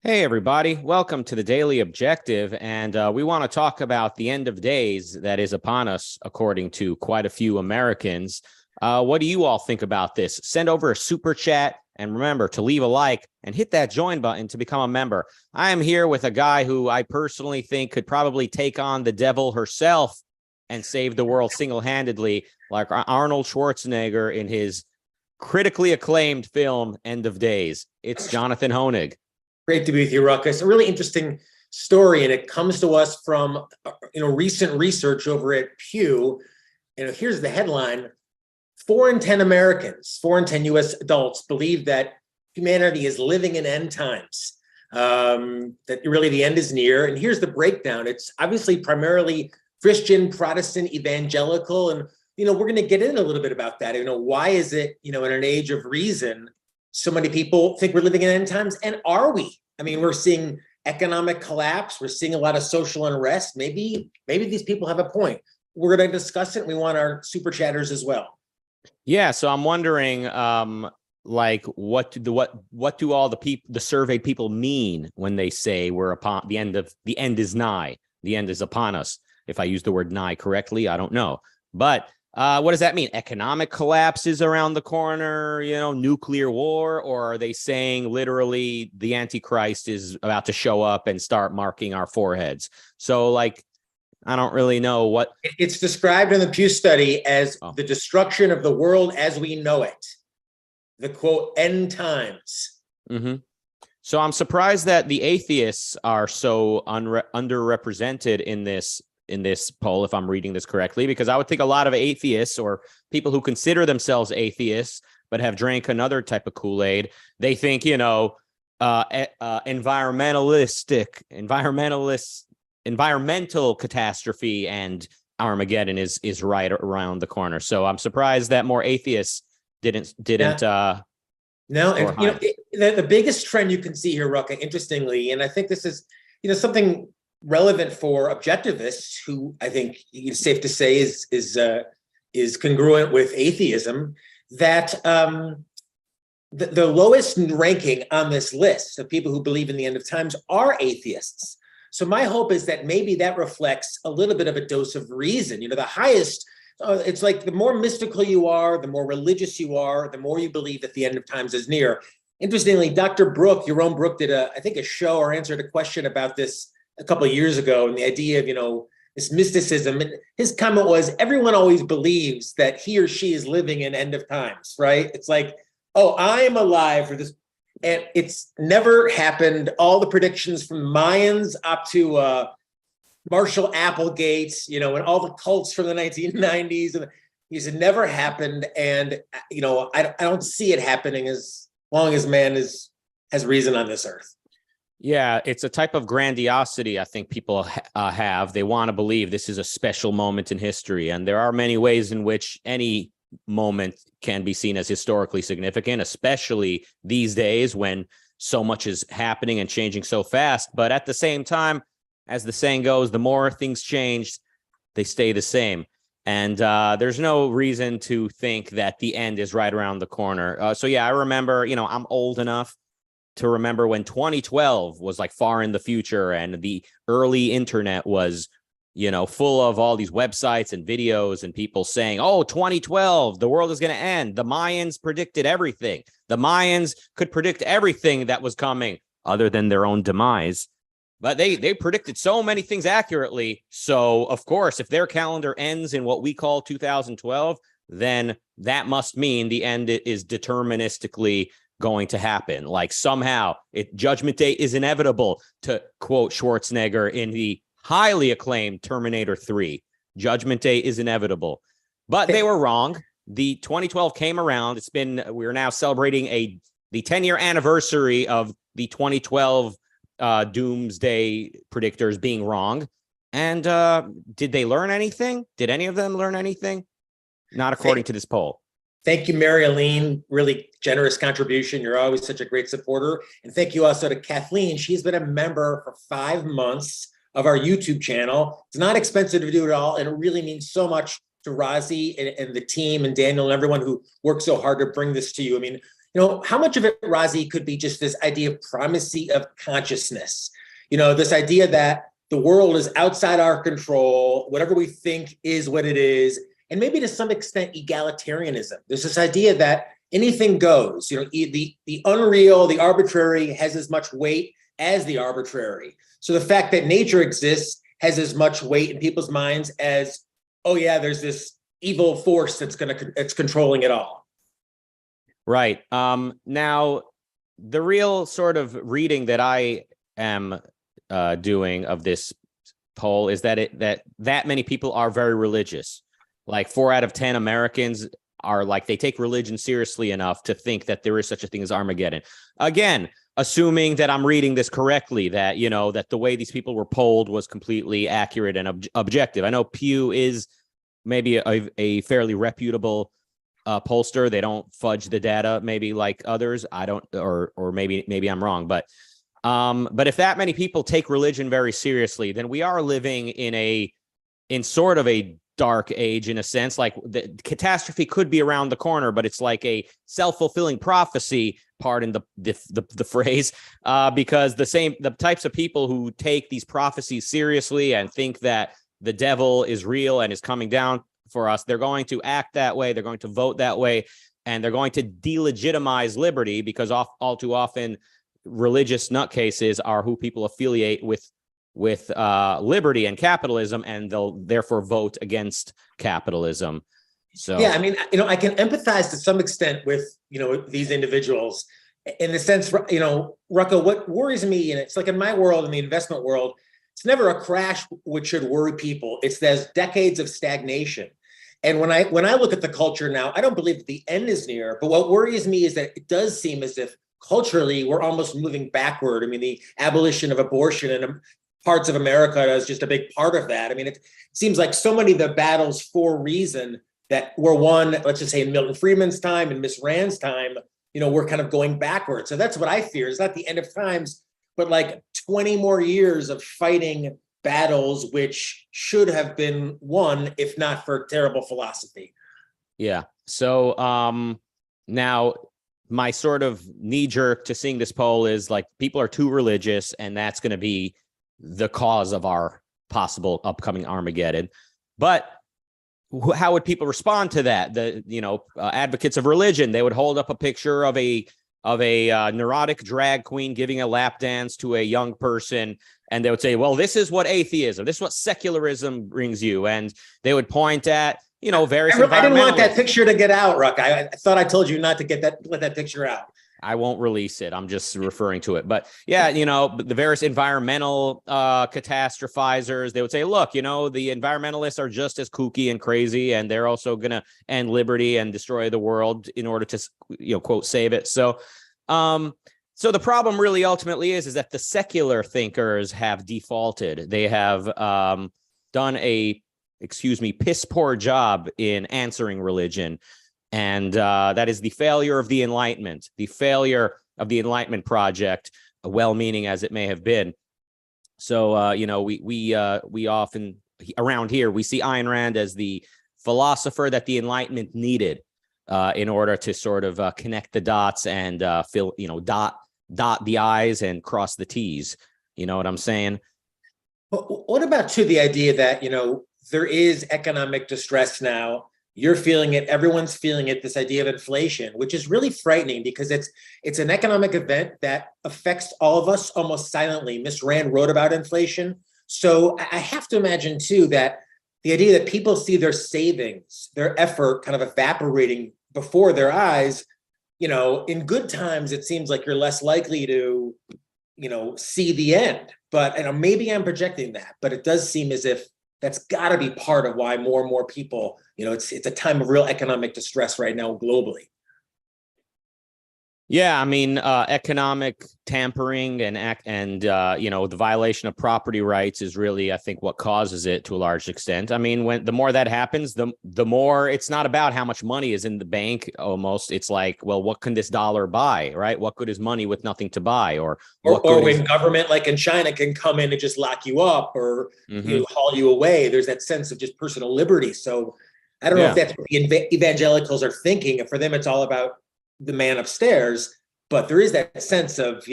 Hey, everybody. Welcome to the Daily Objective. And we want to talk about the end of days that is upon us, according to quite a few Americans. What do you all think about this? Send over a super chat and remember to leave a like and hit that join button to become a member. I am here with a guy who I personally think could probably take on the devil herself and save the world single-handedly, like Arnold Schwarzenegger in his critically acclaimed film, End of Days. It's Jonathan Hoenig. Great to be with you, Rucka. It's a really interesting story, and it comes to us from recent research over at Pew. Here's the headline: 4 in 10 Americans, 4 in 10 U.S. adults believe that humanity is living in end times. That really the end is near. And here's the breakdown: it's obviously primarily Christian, Protestant, evangelical, and we're going to get in a little bit about that. Why is it in an age of reason, so many people think we're living in end times? And are we? I mean, we're seeing economic collapse. We're seeing a lot of social unrest. Maybe these people have a point. We're going to discuss it. We want our super chatters as well. Yeah. So I'm wondering, what do all the surveyed people mean when they say we're upon the end is nigh, the end is upon us? If I use the word nigh correctly, I don't know. But what does that mean? Economic collapse is around the corner, nuclear war? Or are they saying literally the Antichrist is about to show up and start marking our foreheads? So I don't really know what. It's described in the Pew study as the destruction of the world as we know it. The quote, end times. Mm-hmm. So I'm surprised that the atheists are so underrepresented in this poll, if I'm reading this correctly, because I would think a lot of atheists or people who consider themselves atheists but have drank another type of Kool-Aid, they think, environmental catastrophe and Armageddon is right around the corner. So I'm surprised that more atheists didn't. No, and the biggest trend you can see here, Rucka, interestingly, and I think this is something relevant for objectivists, who I think it's safe to say is congruent with atheism, that the lowest ranking on this list of people who believe in the end of times are atheists. So my hope is that maybe that reflects a little bit of a dose of reason. The highest, it's like the more mystical you are, the more religious you are, the more you believe that the end of times is near. Interestingly, Dr. Brooke, Jerome Brooke, did a show or answered a question about this a couple of years ago, and the idea of this mysticism, and his comment was, everyone always believes that he or she is living in end of times, right? It's like, oh, I am alive for this, and it's never happened. All the predictions from Mayans up to Marshall Applegate, and all the cults from the 1990s, and he said never happened. And I don't see it happening as long as man has reason on this earth. Yeah, it's a type of grandiosity I think people have. They want to believe this is a special moment in history. And there are many ways in which any moment can be seen as historically significant, especially these days when so much is happening and changing so fast. But at the same time, as the saying goes, the more things change, they stay the same. And there's no reason to think that the end is right around the corner. So, yeah, I remember, I'm old enough to remember when 2012 was like far in the future and the early internet was, full of all these websites and videos and people saying, oh, 2012, the world is going to end. The Mayans predicted everything. The Mayans could predict everything that was coming other than their own demise. But they predicted so many things accurately. So, of course, if their calendar ends in what we call 2012, then that must mean the end is deterministically going to happen. Like somehow Judgment Day is inevitable, to quote Schwarzenegger in the highly acclaimed Terminator 3. Judgment Day is inevitable. But they were wrong. The 2012 came around. We're now celebrating the 10-year anniversary of the 2012 doomsday predictors being wrong. And did they learn anything? Did any of them learn anything? Not according to this poll. Thank you, Mary Aline. Really generous contribution. You're always such a great supporter. And thank you also to Kathleen. She's been a member for 5 months of our YouTube channel. It's not expensive to do it all, and it really means so much to Razi and the team and Daniel and everyone who worked so hard to bring this to you. I mean, how much of it, Razi, could be just this idea of primacy of consciousness? This idea that the world is outside our control, whatever we think is what it is, and maybe to some extent egalitarianism. There's this idea that anything goes, the unreal, the arbitrary has as much weight as the arbitrary. So the fact that nature exists has as much weight in people's minds as, oh yeah, there's this evil force that's controlling it all. Right. Now, the real sort of reading that I am doing of this poll is that many people are very religious. Like 4 out of 10 Americans are like, they take religion seriously enough to think that there is such a thing as Armageddon. Again, assuming that I'm reading this correctly, that, that the way these people were polled was completely accurate and objective. I know Pew is maybe a fairly reputable pollster. They don't fudge the data, maybe like others. I don't, or maybe I'm wrong, but if that many people take religion very seriously, then we are living in sort of a dark age, in a sense. Like the catastrophe could be around the corner, but it's like a self-fulfilling prophecy, pardon the phrase, because the types of people who take these prophecies seriously and think that the devil is real and is coming down for us, they're going to act that way, they're going to vote that way, and they're going to delegitimize liberty, because all too often religious nutcases are who people affiliate with liberty and capitalism, and they'll therefore vote against capitalism. So yeah, I mean, I can empathize to some extent with these individuals in the sense, Rucka, what worries me, and it's like in my world, in the investment world, it's never a crash which should worry people. It's there's decades of stagnation. And when I look at the culture now, I don't believe that the end is near, but what worries me is that it does seem as if culturally we're almost moving backward. I mean, the abolition of abortion in parts of America is just a big part of that. I mean, it seems like so many of the battles for reason that were won, let's just say in Milton Friedman's time and Miss Rand's time, we're kind of going backwards. So that's what I fear. It's not the end of times, but like 20 more years of fighting battles which should have been won if not for terrible philosophy. Yeah. So now my sort of knee jerk to seeing this poll is like, people are too religious, and that's going to be the cause of our possible upcoming Armageddon. But how would people respond to that? Advocates of religion, they would hold up a picture of a neurotic drag queen giving a lap dance to a young person, and they would say, well, this is what atheism, this is what secularism brings you. And they would point at, various I didn't want that picture to get out, Ruck. I thought I told you not to let that picture out. I won't release it. I'm just referring to it. But yeah, the various environmental catastrophizers, they would say, look, the environmentalists are just as kooky and crazy, and they're also going to end liberty and destroy the world in order to, quote, save it. So the problem really ultimately is that the secular thinkers have defaulted. They have done a, piss poor job in answering religion. And that is the failure of the Enlightenment, the failure of the Enlightenment project, well-meaning as it may have been. So, we often around here, we see Ayn Rand as the philosopher that the Enlightenment needed in order to sort of connect the dots and dot the I's and cross the T's. You know what I'm saying? What about, too, the idea that, there is economic distress now? You're feeling it. Everyone's feeling it. This idea of inflation, which is really frightening because it's an economic event that affects all of us almost silently. Miss Rand wrote about inflation. So I have to imagine, too, that the idea that people see their savings, their effort kind of evaporating before their eyes, in good times, it seems like you're less likely to, see the end. But maybe I'm projecting that, but it does seem as if that's got to be part of why more and more people, it's a time of real economic distress right now globally. Yeah, I mean, economic tampering and the violation of property rights is really, I think, what causes it to a large extent. I mean, when the more that happens, the more it's not about how much money is in the bank. Almost, it's like, well, what can this dollar buy, right? What good is money with nothing to buy, or when government, like in China, can come in and just lock you up or haul you away. There's that sense of just personal liberty. So I don't know if that's what the evangelicals are thinking. For them, it's all about the man upstairs, but there is that sense of,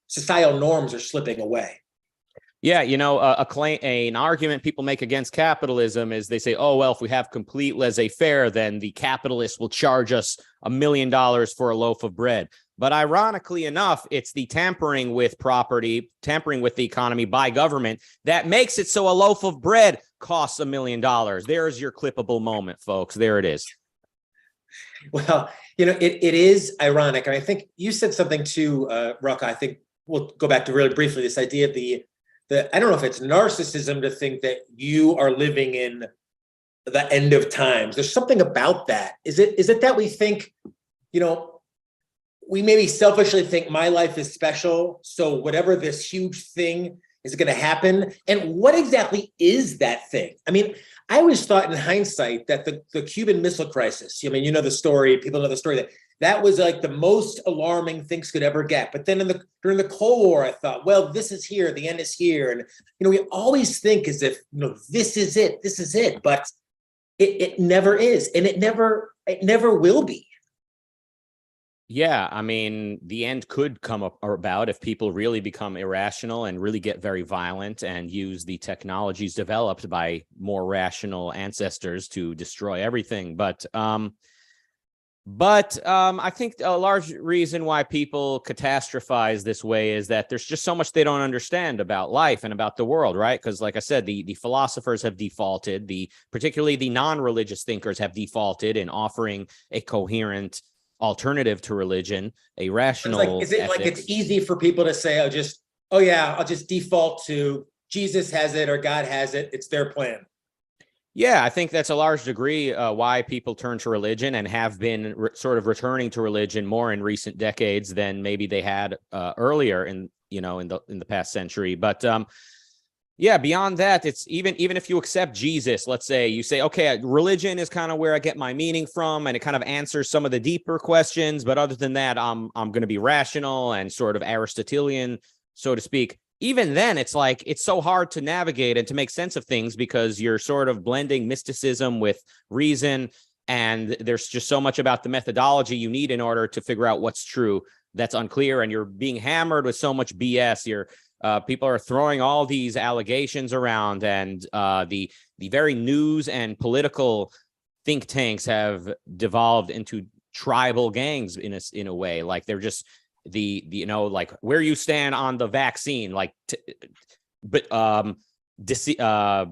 societal norms are slipping away. Yeah, an argument people make against capitalism is they say, oh, well, if we have complete laissez-faire, then the capitalists will charge us $1 million for a loaf of bread. But ironically enough, it's the tampering with property, tampering with the economy by government that makes it so a loaf of bread costs $1 million. There's your clippable moment, folks. There it is. Well, it is ironic. And I think you said something too, Rucka. I think we'll go back to really briefly this idea of the I don't know if it's narcissism to think that you are living in the end of times. There's something about that. Is it that we think, we maybe selfishly think my life is special, so whatever this huge thing is going to happen? And what exactly is that thing? I mean, I always thought in hindsight that the Cuban Missile Crisis, the story, people know the story, that was like the most alarming things could ever get. But then during the Cold War, I thought, well, this is here, the end is here. And, we always think as if, this is it, but it never is. And it never will be. Yeah, I mean, the end could come about if people really become irrational and really get very violent and use the technologies developed by more rational ancestors to destroy everything. But I think a large reason why people catastrophize this way is that there's just so much they don't understand about life and about the world, right? Because like I said, the philosophers have defaulted, particularly the non-religious thinkers have defaulted in offering a coherent alternative to religion, a rational. Is it like it's easy for people to say, I'll just default to Jesus has it or God has it. It's their plan. Yeah, I think that's a large degree why people turn to religion and have been sort of returning to religion more in recent decades than maybe they had earlier in the past century. But yeah, beyond that, it's even if you accept Jesus, let's say you say, okay, religion is kind of where I get my meaning from, and it kind of answers some of the deeper questions. But other than that, I'm going to be rational and sort of Aristotelian, so to speak. Even then, it's like it's so hard to navigate and to make sense of things because you're sort of blending mysticism with reason. And there's just so much about the methodology you need in order to figure out what's true that's unclear. And you're being hammered with so much BS. People are throwing all these allegations around, and the very news and political think tanks have devolved into tribal gangs in a way. Like they're just like where you stand on the vaccine,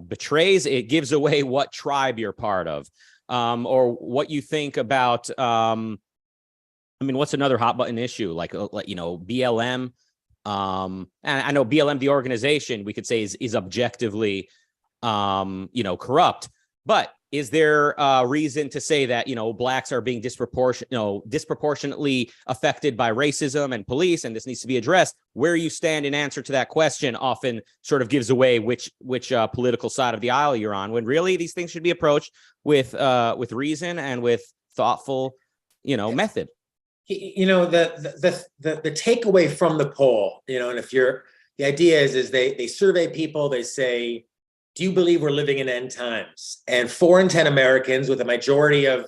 betrays, it gives away what tribe you're part of, or what you think about. What's another hot button issue like BLM? And I know BLM, the organization, we could say is objectively, corrupt, but is there a reason to say that, blacks are being disproportionately affected by racism and police, and this needs to be addressed? Where you stand in answer to that question often sort of gives away which political side of the aisle you're on, when really these things should be approached with reason and with thoughtful, method. The takeaway from the poll, and the idea is they survey people, they say, do you believe we're living in end times? And 4 in 10 Americans, with a majority of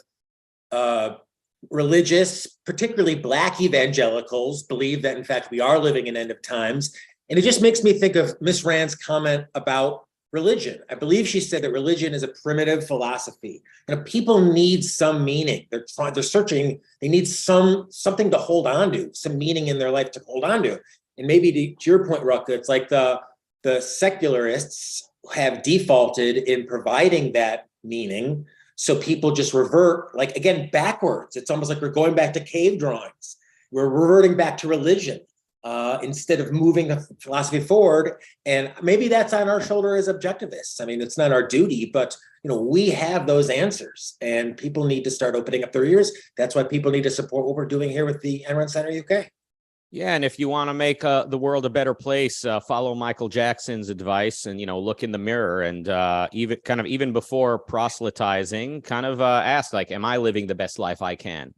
religious, particularly Black evangelicals, believe that in fact we are living in end of times. And it just makes me think of Miss Rand's comment about religion. I believe she said that religion is a primitive philosophy. People need some meaning. They're searching. They need something to hold on to, some meaning in their life to hold on to. And maybe to your point, Rucka, it's like the secularists have defaulted in providing that meaning. So people just revert, backwards. It's almost like we're going back to cave drawings. We're reverting back to religion instead of moving a philosophy forward. And maybe that's on our shoulder as objectivists. It's not our duty, but we have those answers, and people need to start opening up their ears. That's why people need to support what we're doing here with the Ayn Rand Center UK. Yeah, and if you want to make the world a better place, follow Michael Jackson's advice and look in the mirror, and even before proselytizing, ask am I living the best life I can?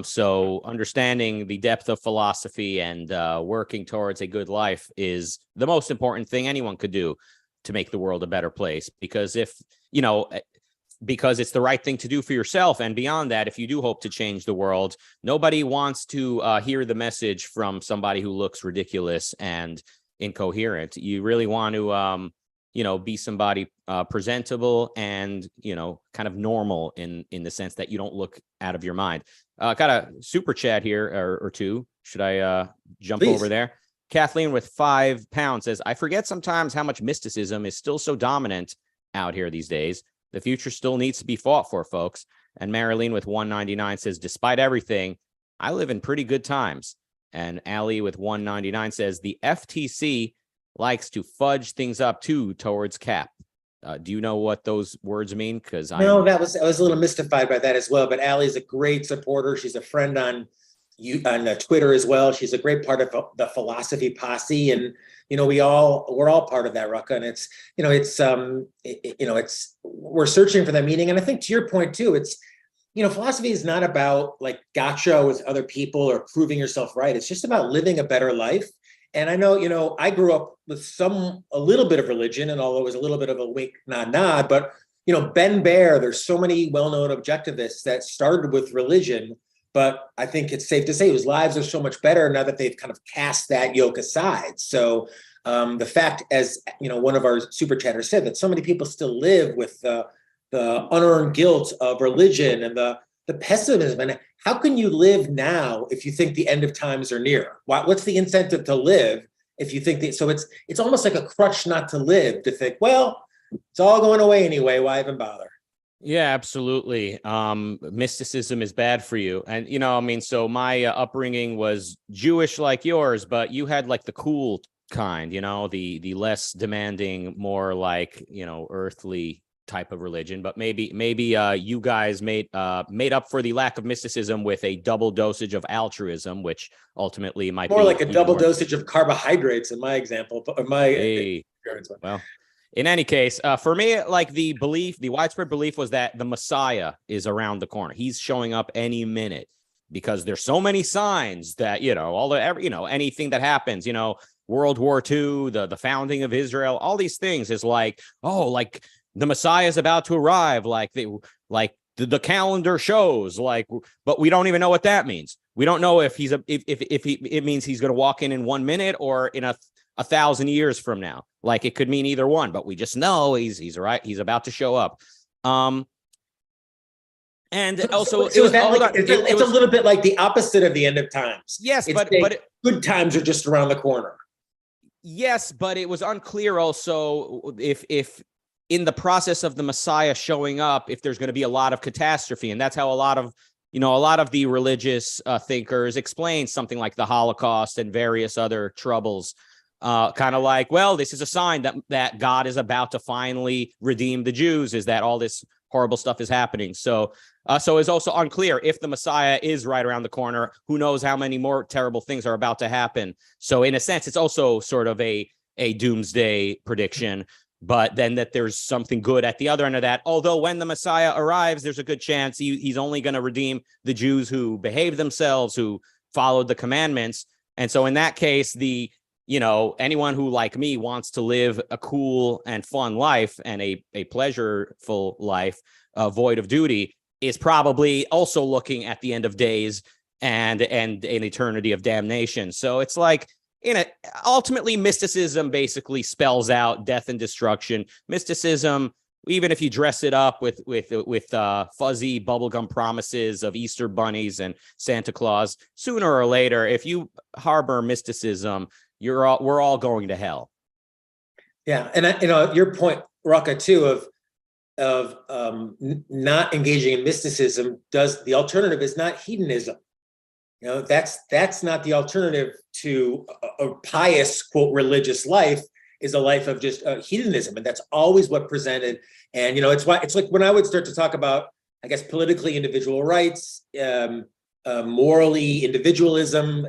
So understanding the depth of philosophy and working towards a good life is the most important thing anyone could do to make the world a better place. Because if because it's the right thing to do for yourself. And beyond that, if you do hope to change the world, nobody wants to hear the message from somebody who looks ridiculous and incoherent. You really want to, be somebody presentable and, kind of normal in the sense that you don't look out of your mind. Got a super chat here or two. Should I jump Please. over there? Kathleen with £5 says, I forget sometimes how much mysticism is still so dominant out here these days. The future still needs to be fought for, folks. And Marilyn with $1.99 says, despite everything, I live in pretty good times. And Allie with $1.99 says, the FTC likes to fudge things up too towards cap. Do you know what those words mean? Because I was a little mystified by that as well. But Allie's a great supporter. She's a friend on Twitter as well. She's a great part of the philosophy posse, and we're all part of that, Rucka. And it's we're searching for that meaning. And I think to your point too, it's philosophy is not about like gotcha with other people or proving yourself right. It's just about living a better life. And I know, I grew up with a little bit of religion, and although it was a little bit of a wink, nod, but Ben Baer, there's so many well-known objectivists that started with religion. But I think it's safe to say whose lives are so much better now that they've kind of cast that yoke aside. So the fact, as one of our super chatters said, that so many people still live with the unearned guilt of religion and the pessimism. And how can you live now if you think the end of times are near? What's the incentive to live if you think that? So it's almost like a crutch not to live, to think, well, it's all going away anyway. Why even bother? Yeah, absolutely. Mysticism is bad for you. And, so my upbringing was Jewish like yours, but you had like the cool kind, the less demanding, more like, earthly type of religion. But maybe you guys made up for the lack of mysticism with a double dosage of altruism, which ultimately might more be like a double dosage of carbohydrates in my example. Well, in any case, for me, like the widespread belief was that the Messiah is around the corner. He's showing up any minute because there's so many signs that, anything that happens, World War II, the founding of Israel, all these things is like, like the Messiah is about to arrive. The calendar shows, but we don't even know what that means. We don't know if it means he's going to walk in 1 minute or in 1,000 years from now. Like it could mean either one, but we just know he's right. He's about to show up. And also, it's a little bit like the opposite of the end of times. Yes, but good times are just around the corner. Yes, but it was unclear also if in the process of the Messiah showing up, if there's going to be a lot of catastrophe, and that's how a lot of the religious thinkers explain something like the Holocaust and various other troubles. Kind of like, well, this is a sign that God is about to finally redeem the Jews, is that all this horrible stuff is happening. So it's also unclear if the Messiah is right around the corner. Who knows how many more terrible things are about to happen. So in a sense, it's also sort of a doomsday prediction, but then that there's something good at the other end of that. Although when the Messiah arrives, there's a good chance he's only going to redeem the Jews who behaved themselves, who followed the commandments. And so in that case, anyone who, like me, wants to live a cool and fun life and a pleasureful life, void of duty, is probably also looking at the end of days and an eternity of damnation. So it's like, ultimately, mysticism basically spells out death and destruction. Mysticism, even if you dress it up with fuzzy bubblegum promises of Easter bunnies and Santa Claus, sooner or later, if you harbor mysticism, we're all going to hell. Yeah, and your point, Rucka, too, of not engaging in mysticism. The alternative is not hedonism. That's not the alternative to a pious, quote, religious life. Is a life of just hedonism, and that's always what presented. And it's like when I would start to talk about, I guess, politically individual rights, morally individualism,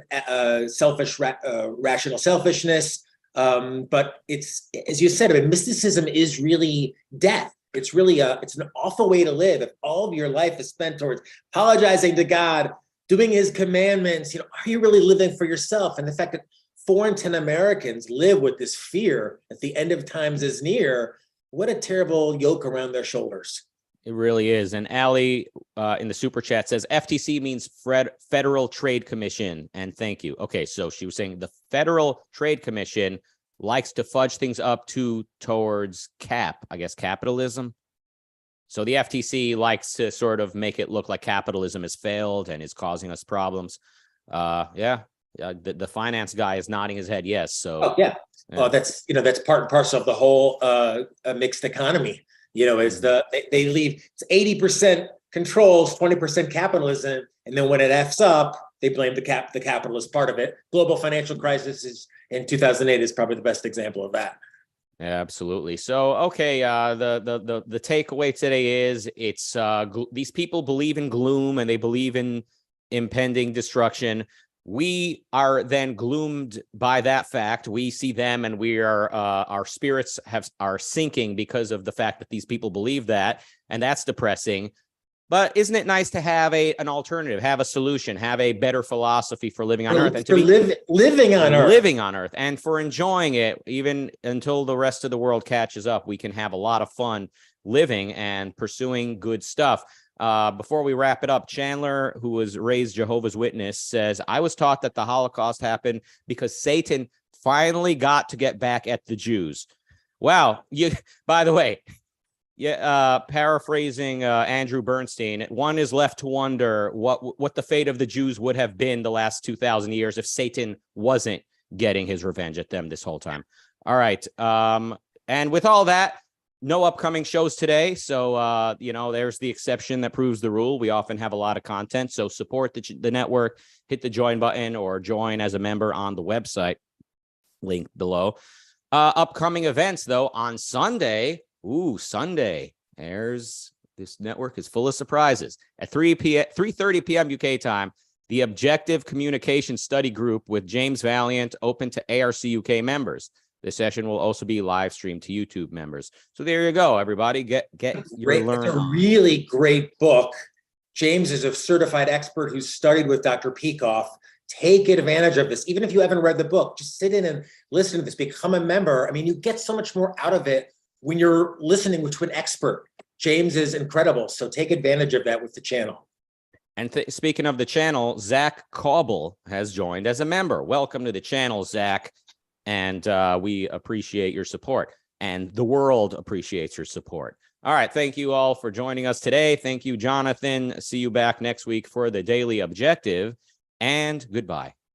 rational selfishness. But it's, as you said, mysticism is really death. It's really it's an awful way to live. If all of your life is spent towards apologizing to God, doing his commandments, are you really living for yourself? And the fact that 4 in 10 Americans live with this fear that the end of times is near, what a terrible yoke around their shoulders. It really is. And Allie in the super chat says FTC means Federal Trade Commission. And thank you. Okay, so she was saying the Federal Trade Commission likes to fudge things up towards capitalism. So the FTC likes to sort of make it look like capitalism has failed and is causing us problems. The finance guy is nodding his head yes. So well, that's part and parcel of the whole mixed economy. Is they leave 80% controls, 20% capitalism, and then when it F's up, they blame the capitalist part of it. Global financial crisis in 2008 is probably the best example of that. Yeah, absolutely. So, okay, the takeaway today is it's these people believe in gloom and they believe in impending destruction. We are then gloomed by that fact. We see them and we are our spirits are sinking because of the fact that these people believe that, and that's depressing. But isn't it nice to have an alternative, have a solution, have a better philosophy for living on Earth, and to be living on Earth, and for enjoying it, even until the rest of the world catches up? We can have a lot of fun living and pursuing good stuff. Before we wrap it up, Chandler, who was raised Jehovah's Witness, says, I was taught that the Holocaust happened because Satan finally got to get back at the Jews. Wow. By the way, paraphrasing Andrew Bernstein, one is left to wonder what the fate of the Jews would have been the last 2,000 years if Satan wasn't getting his revenge at them this whole time. All right. And with all that, no upcoming shows today. So, there's the exception that proves the rule. We often have a lot of content. So support the network, hit the join button or join as a member on the website, link below. Upcoming events, though, on Sunday. Sunday. This network is full of surprises. At 3:30 p.m. UK time, the Objective Communication Study Group with James Valiant open to ARCUK members. This session will also be live streamed to YouTube members. So there you go, everybody. Get your learn. It's a really great book. James is a certified expert who's studied with Dr. Peikoff. Take advantage of this. Even if you haven't read the book, just sit in and listen to this. Become a member. I mean, you get so much more out of it when you're listening to an expert. James is incredible. So take advantage of that with the channel. And speaking of the channel, Zach Cauble has joined as a member. Welcome to the channel, Zach. And we appreciate your support. And the world appreciates your support. All right. Thank you all for joining us today. Thank you, Jonathan. See you back next week for the Daily Objective. And goodbye.